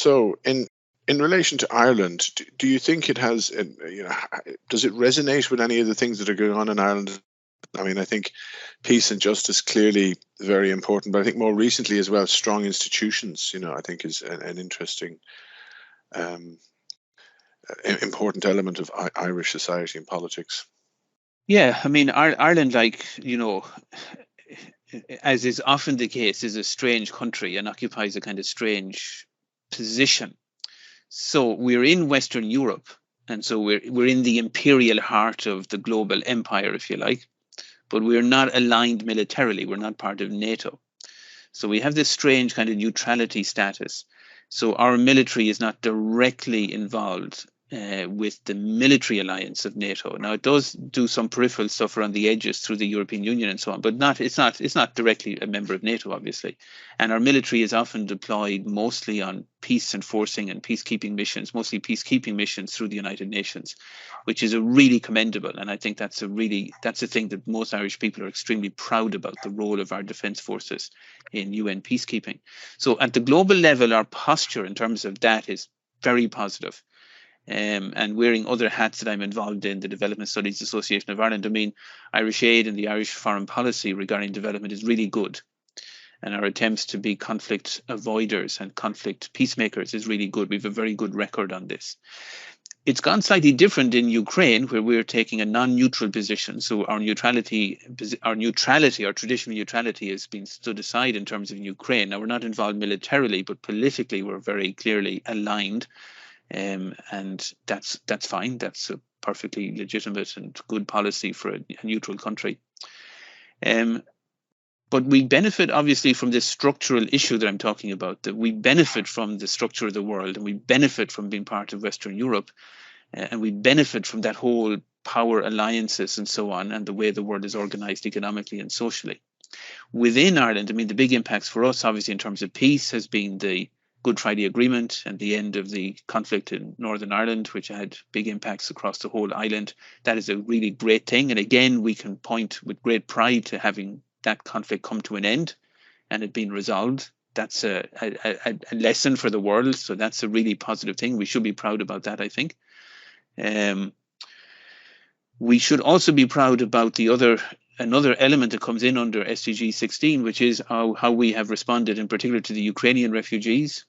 So, in relation to Ireland, do you think it has, does it resonate with any of the things that are going on in Ireland? I mean, I think peace and justice clearly very important, but I think more recently as well, strong institutions, I think is an interesting, um, important element of Irish society and politics. Yeah, I mean, Ireland, like, as is often the case, is a strange country and occupies a kind of strange position. So we're in Western Europe, and so we're in the imperial heart of the global empire, if you like, but we're not aligned militarily. We're not part of NATO. So we have this strange kind of neutrality status. So our military is not directly involved with the military alliance of NATO. Now it does do some peripheral stuff around the edges through the European Union and so on, but it's not directly a member of NATO, obviously. And our military is often deployed mostly on peace enforcing and peacekeeping missions, mostly peacekeeping missions through the United Nations, which is a really commendable. And I think that's a thing that most Irish people are extremely proud about, the role of our defence forces in UN peacekeeping. So at the global level, our posture in terms of that is very positive. And wearing other hats that I'm involved in, the Development Studies Association of Ireland, I mean, Irish Aid and the Irish foreign policy regarding development is really good. And our attempts to be conflict avoiders and conflict peacemakers is really good. We have a very good record on this. It's gone slightly different in Ukraine, where we're taking a non-neutral position. So our traditional neutrality has been stood aside in terms of Ukraine. Now, we're not involved militarily, but politically, we're very clearly aligned. And that's fine. That's a perfectly legitimate and good policy for a neutral country. But we benefit, obviously, from this structural issue that I'm talking about, that we benefit from the structure of the world, and we benefit from being part of Western Europe, and we benefit from that whole power alliances and so on, and the way the world is organized economically and socially. Within Ireland, I mean, the big impacts for us, obviously, in terms of peace has been the Good Friday Agreement and the end of the conflict in Northern Ireland, which had big impacts across the whole island. That is a really great thing. And again, we can point with great pride to having that conflict come to an end and it being resolved. That's a lesson for the world. So that's a really positive thing. We should be proud about that, I think. We should also be proud about another element that comes in under SDG 16, which is how we have responded in particular to the Ukrainian refugees,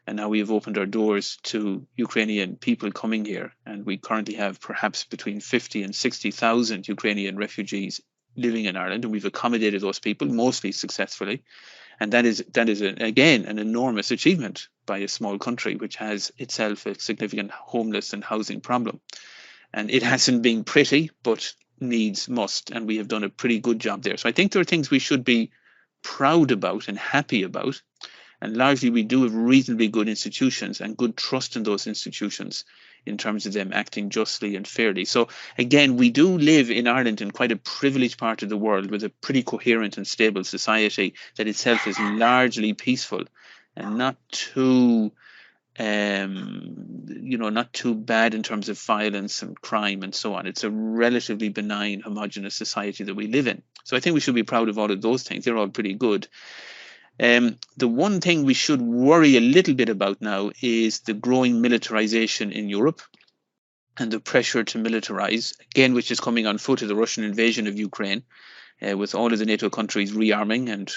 and how we have opened our doors to Ukrainian people coming here. And we currently have perhaps between 50 and 60,000 Ukrainian refugees living in Ireland, and we've accommodated those people mostly successfully. And that is again an enormous achievement by a small country which has itself a significant homeless and housing problem. And it hasn't been pretty, but needs must, and we have done a pretty good job there. So I think there are things we should be proud about and happy about. And largely we do have reasonably good institutions and good trust in those institutions in terms of them acting justly and fairly. So again, we do live in Ireland in quite a privileged part of the world with a pretty coherent and stable society that itself is largely peaceful and not too not too bad in terms of violence and crime and so on. It's a relatively benign, homogenous society that we live in. So I think we should be proud of all of those things. They're all pretty good. The one thing we should worry a little bit about now is the growing militarization in Europe and the pressure to militarize, again, which is coming on foot of the Russian invasion of Ukraine, with all of the NATO countries rearming and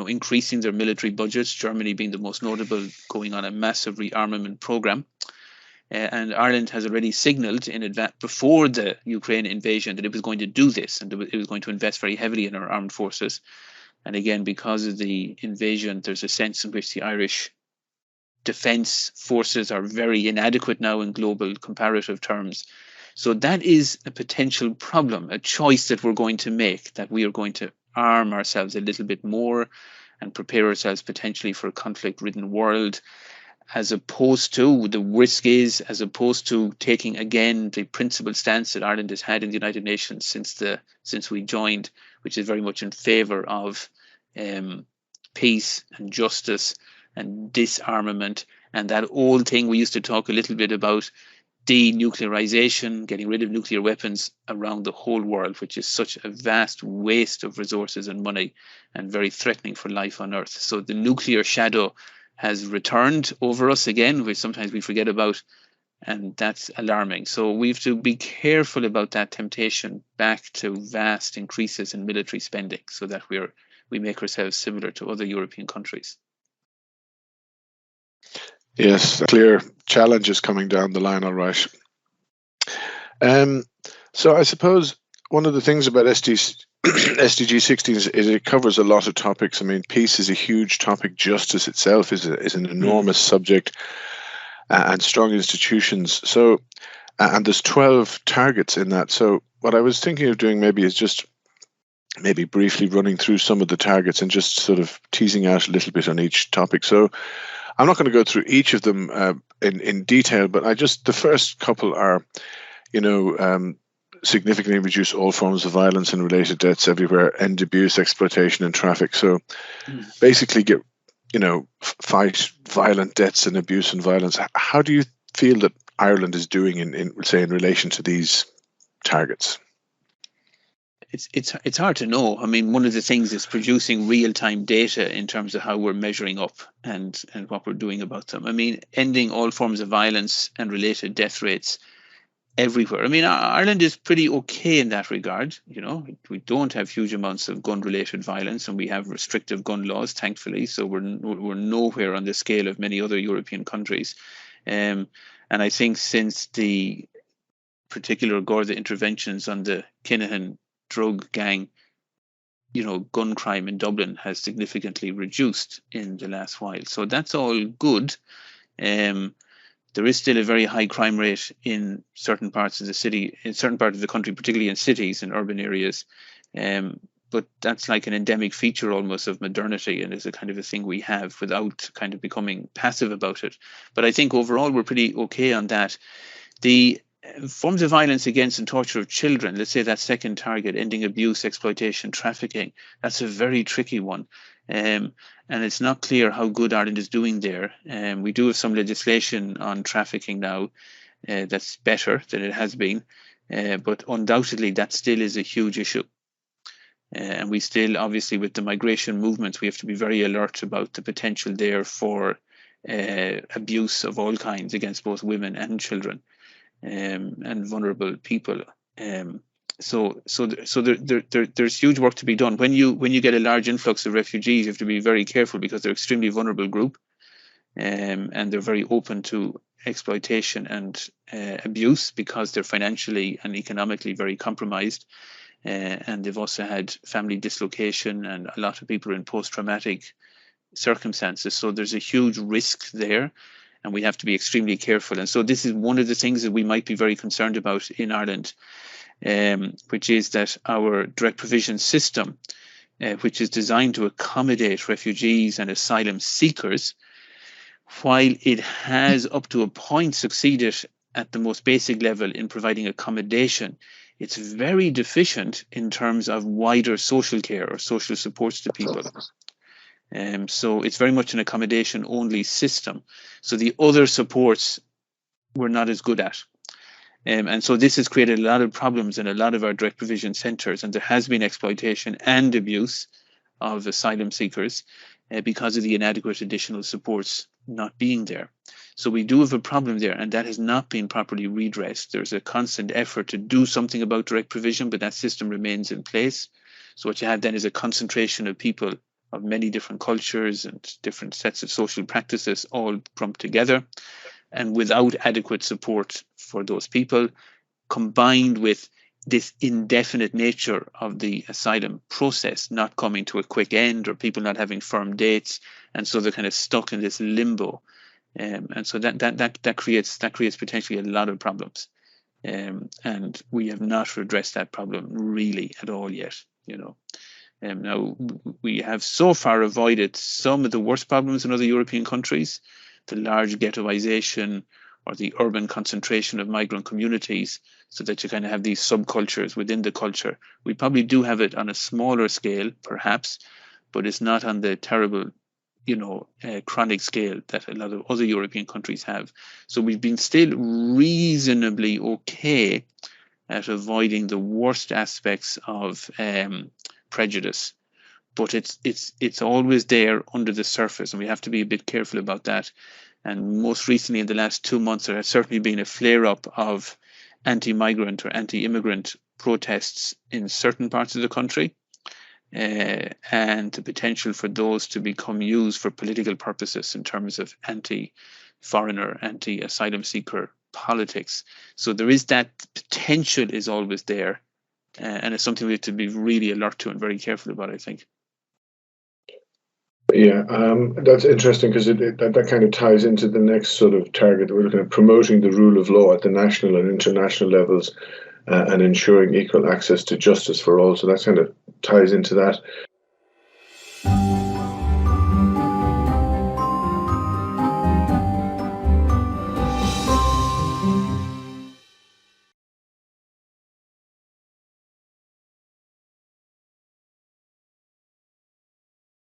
increasing their military budgets, Germany being the most notable, going on a massive rearmament program. And Ireland has already signaled in advance before the Ukraine invasion that it was going to do this, and it was going to invest very heavily in our armed forces. And again, because of the invasion, there's a sense in which the Irish defence forces are very inadequate now in global comparative terms. So that is a potential problem, a choice that we're going to make, that we are going to arm ourselves a little bit more and prepare ourselves potentially for a conflict-ridden world, as opposed to taking again the principled stance that Ireland has had in the United Nations since we joined, which is very much in favour of peace and justice and disarmament, and that old thing we used to talk a little bit about, denuclearization, getting rid of nuclear weapons around the whole world, which is such a vast waste of resources and money and very threatening for life on Earth. So the nuclear shadow has returned over us again, which sometimes we forget about, and that's alarming. So we have to be careful about that temptation back to vast increases in military spending, so that we make ourselves similar to other European countries. Yes, clear challenges coming down the line, all right. So I suppose one of the things about SDG 16 is it covers a lot of topics. I mean, peace is a huge topic. Justice itself is an enormous subject, and strong institutions. So, and there's 12 targets in that. So what I was thinking of doing maybe is just maybe briefly running through some of the targets and just sort of teasing out a little bit on each topic. So I'm not going to go through each of them in detail, but the first couple are, significantly reduce all forms of violence and related deaths everywhere, end abuse, exploitation, and traffic. So basically fight violent deaths and abuse and violence. How do you feel that Ireland is doing in relation to these targets? It's hard to know. I mean, one of the things is producing real-time data in terms of how we're measuring up and what we're doing about them. I mean, ending all forms of violence and related death rates everywhere. I mean, Ireland is pretty okay in that regard. We don't have huge amounts of gun-related violence, and we have restrictive gun laws, thankfully. So we're nowhere on the scale of many other European countries. And I think since the particular Garda interventions on the Kinahan drug gang, gun crime in Dublin has significantly reduced in the last while. So that's all good. There is still a very high crime rate in certain parts of the city, in certain parts of the country, particularly in cities and urban areas. But that's like an endemic feature almost of modernity, and is a kind of a thing we have without kind of becoming passive about it. But I think overall we're pretty okay on that. The forms of violence against and torture of children, let's say that second target, ending abuse, exploitation, trafficking, that's a very tricky one. And it's not clear how good Ireland is doing there. We do have some legislation on trafficking now that's better than it has been, but undoubtedly that still is a huge issue. And we still, obviously, with the migration movements, we have to be very alert about the potential there for abuse of all kinds against both women and children. And vulnerable people. So there's huge work to be done. When you get a large influx of refugees, you have to be very careful because they're extremely vulnerable group, and they're very open to exploitation and abuse because they're financially and economically very compromised, and they've also had family dislocation, and a lot of people are in post-traumatic circumstances. So there's a huge risk there, and we have to be extremely careful. And so this is one of the things that we might be very concerned about in Ireland, which is that our direct provision system, which is designed to accommodate refugees and asylum seekers, while it has up to a point succeeded at the most basic level in providing accommodation, it's very deficient in terms of wider social care or social supports to people. So it's very much an accommodation only system. So the other supports we're not as good at. And so this has created a lot of problems in a lot of our direct provision centres, and there has been exploitation and abuse of asylum seekers because of the inadequate additional supports not being there. So we do have a problem there, and that has not been properly redressed. There's a constant effort to do something about direct provision, but that system remains in place. So what you have then is a concentration of people of many different cultures and different sets of social practices all clumped together, and without adequate support for those people, combined with this indefinite nature of the asylum process not coming to a quick end, or people not having firm dates, and so they're kind of stuck in this limbo, and so that creates potentially a lot of problems, and we have not addressed that problem really at all yet. Now, we have so far avoided some of the worst problems in other European countries, the large ghettoization or the urban concentration of migrant communities, so that you kind of have these subcultures within the culture. We probably do have it on a smaller scale, perhaps, but it's not on the terrible, chronic scale that a lot of other European countries have. So we've been still reasonably okay at avoiding the worst aspects of prejudice, but it's always there under the surface, and we have to be a bit careful about that. And most recently, in the last 2 months, there has certainly been a flare-up of anti-migrant or anti-immigrant protests in certain parts of the country, and the potential for those to become used for political purposes in terms of anti-foreigner, anti-asylum seeker politics. So there is that potential, is always there, and it's something we have to be really alert to and very careful about, I think. Yeah, that's interesting because that kind of ties into the next sort of target that we're looking at, promoting the rule of law at the national and international levels, and ensuring equal access to justice for all. So that kind of ties into that.